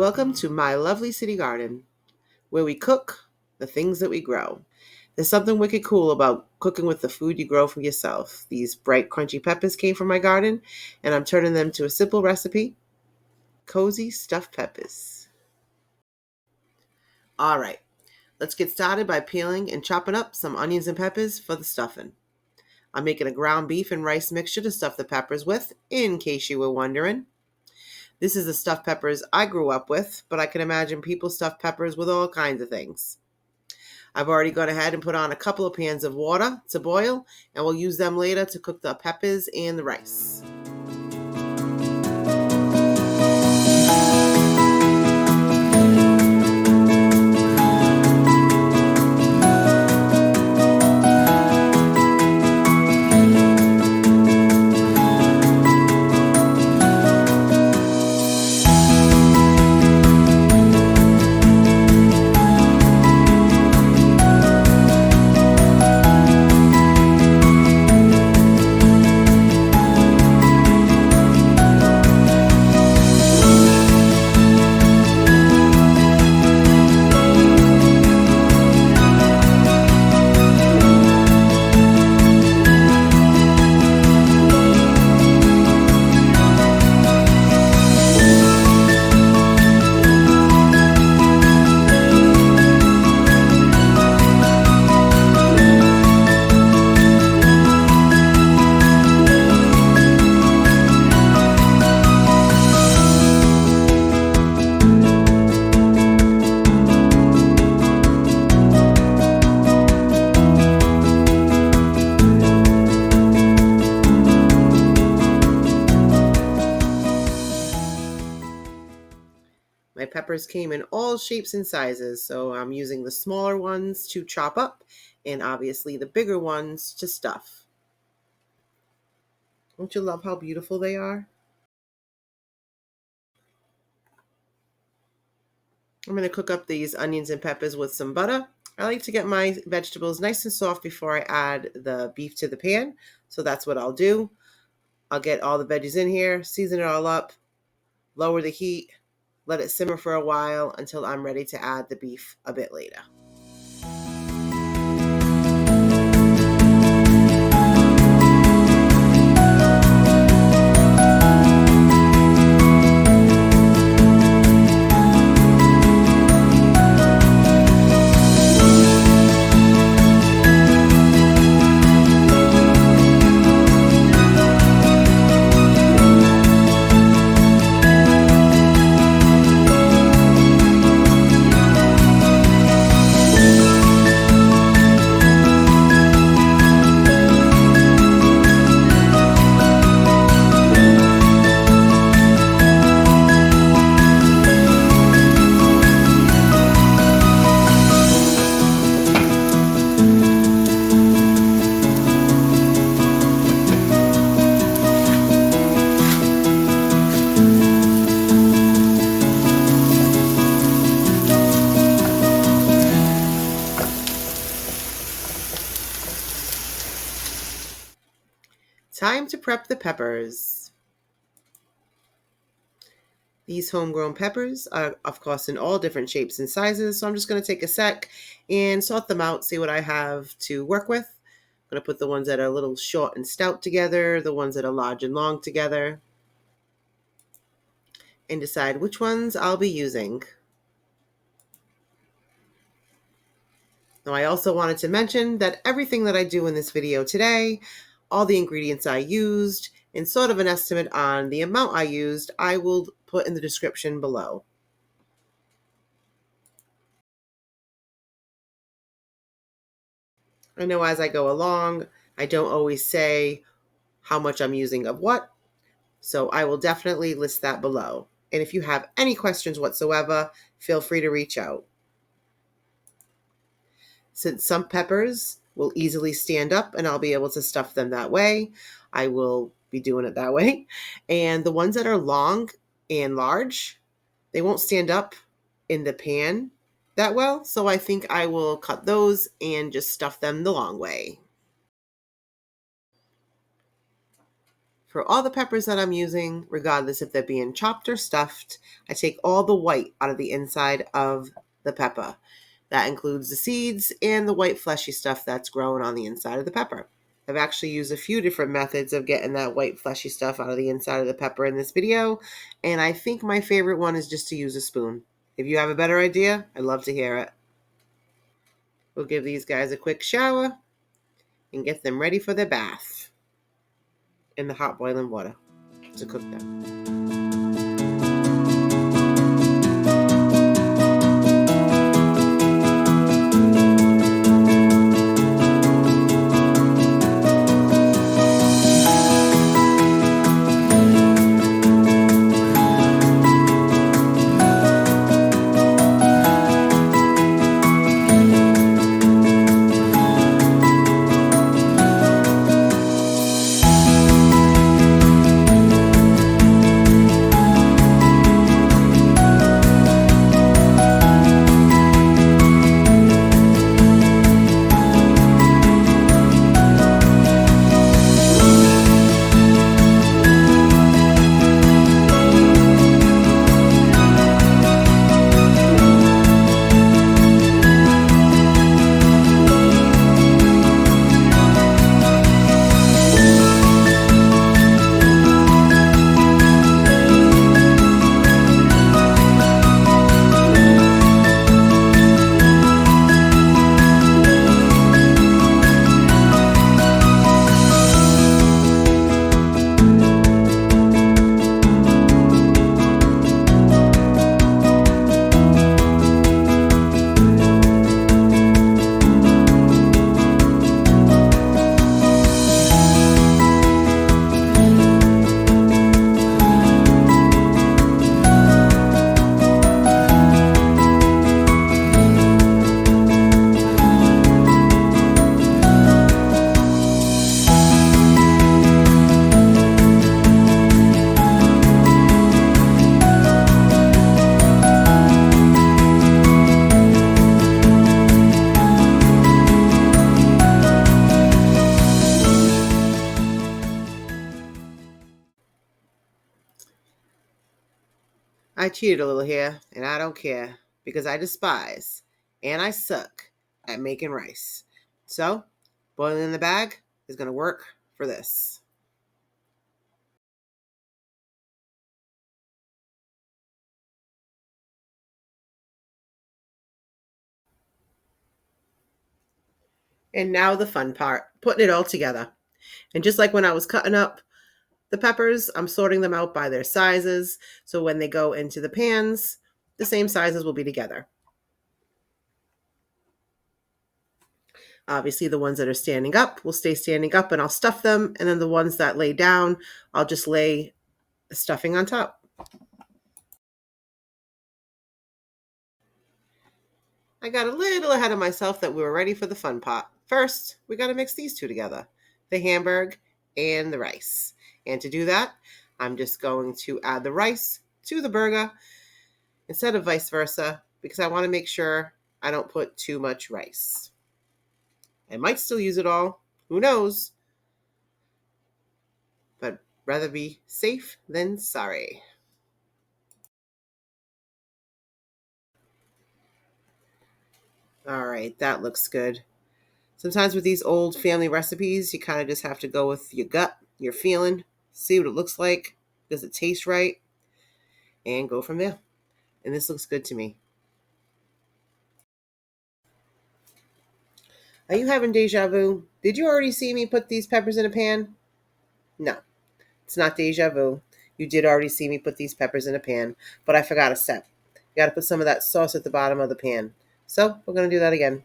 Welcome to my lovely city garden, where we cook the things that we grow. There's something wicked cool about cooking with the food you grow for yourself. These bright, crunchy peppers came from my garden, and I'm turning them to a simple recipe: cozy stuffed peppers. All right, let's get started by peeling and chopping up some onions and peppers for the stuffing. I'm making a ground beef and rice mixture to stuff the peppers with, in case you were wondering. This is the stuffed peppers I grew up with, but I can imagine people stuff peppers with all kinds of things. I've already gone ahead and put on a couple of pans of water to boil, and we'll use them later to cook the peppers and the rice. My peppers came in all shapes and sizes, so I'm using the smaller ones to chop up and obviously the bigger ones to stuff. Don't you love how beautiful they are? I'm going to cook up these onions and peppers with some butter. I like to get my vegetables nice and soft before I add the beef to the pan, so that's what I'll do. I'll get all the veggies in here, season it all up, lower the heat, let it simmer for a while until I'm ready to add the beef a bit later. Time to prep the peppers. These homegrown peppers are, of course, in all different shapes and sizes, so I'm just going to take a sec and sort them out, see what I have to work with. I'm going to put the ones that are a little short and stout together, the ones that are large and long together, and decide which ones I'll be using. Now, I also wanted to mention that everything that I do in this video today, all the ingredients I used, and sort of an estimate on the amount I used, I will put in the description below. I know as I go along, I don't always say how much I'm using of what, so I will definitely list that below. And if you have any questions whatsoever, feel free to reach out. Since some peppers will easily stand up and I'll be able to stuff them that way, I will be doing it that way. And the ones that are long and large, they won't stand up in the pan that well, so I think I will cut those and just stuff them the long way. For all the peppers that I'm using, regardless if they're being chopped or stuffed, I take all the white out of the inside of the pepper. That includes the seeds and the white fleshy stuff that's growing on the inside of the pepper. I've actually used a few different methods of getting that white fleshy stuff out of the inside of the pepper in this video, and I think my favorite one is just to use a spoon. If you have a better idea, I'd love to hear it. We'll give these guys a quick shower and get them ready for their bath in the hot boiling water to cook them. I cheated a little here, and I don't care, because I despise and I suck at making rice. So, boiling in the bag is going to work for this. And now the fun part, putting it all together. And just like when I was cutting up the peppers, I'm sorting them out by their sizes, so when they go into the pans, the same sizes will be together. Obviously, the ones that are standing up will stay standing up and I'll stuff them, and then the ones that lay down, I'll just lay the stuffing on top. I got a little ahead of myself that we were ready for the fun pot. First, we got to mix these two together, the hamburg and the rice. And to do that, I'm just going to add the rice to the burger instead of vice versa, because I want to make sure I don't put too much rice. I might still use it all, who knows, but rather be safe than sorry. All right, that looks good. Sometimes with these old family recipes, you kind of just have to go with your gut, your feeling, see what it looks like, does it taste right, and go from there. And this looks good to me. Are you having deja vu? Did you already see me put these peppers in a pan? No, it's not deja vu. You did already see me put these peppers in a pan, but I forgot a step. You got to put some of that sauce at the bottom of the pan. So we're going to do that again.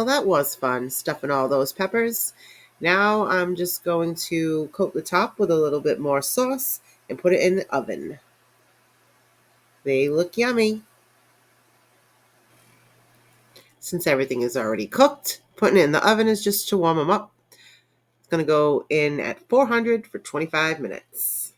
Well, that was fun, stuffing all those peppers. Now I'm just going to coat the top with a little bit more sauce and put it in the oven. They look yummy. Since everything is already cooked, putting it in the oven is just to warm them up. It's going to go in at 400 for 25 minutes.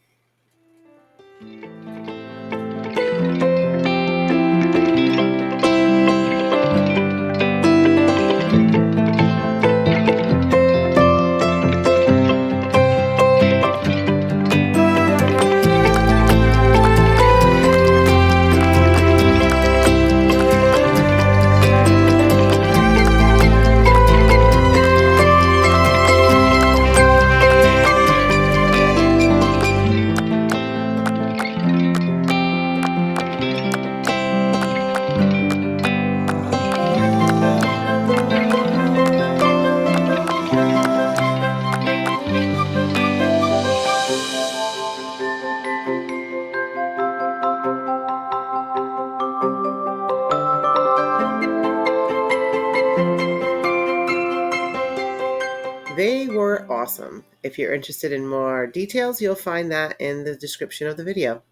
They were awesome. If you're interested in more details, you'll find that in the description of the video.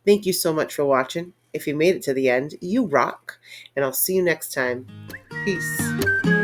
Thank you so much for watching. If you made it to the end, you rock, and I'll see you next time. Peace.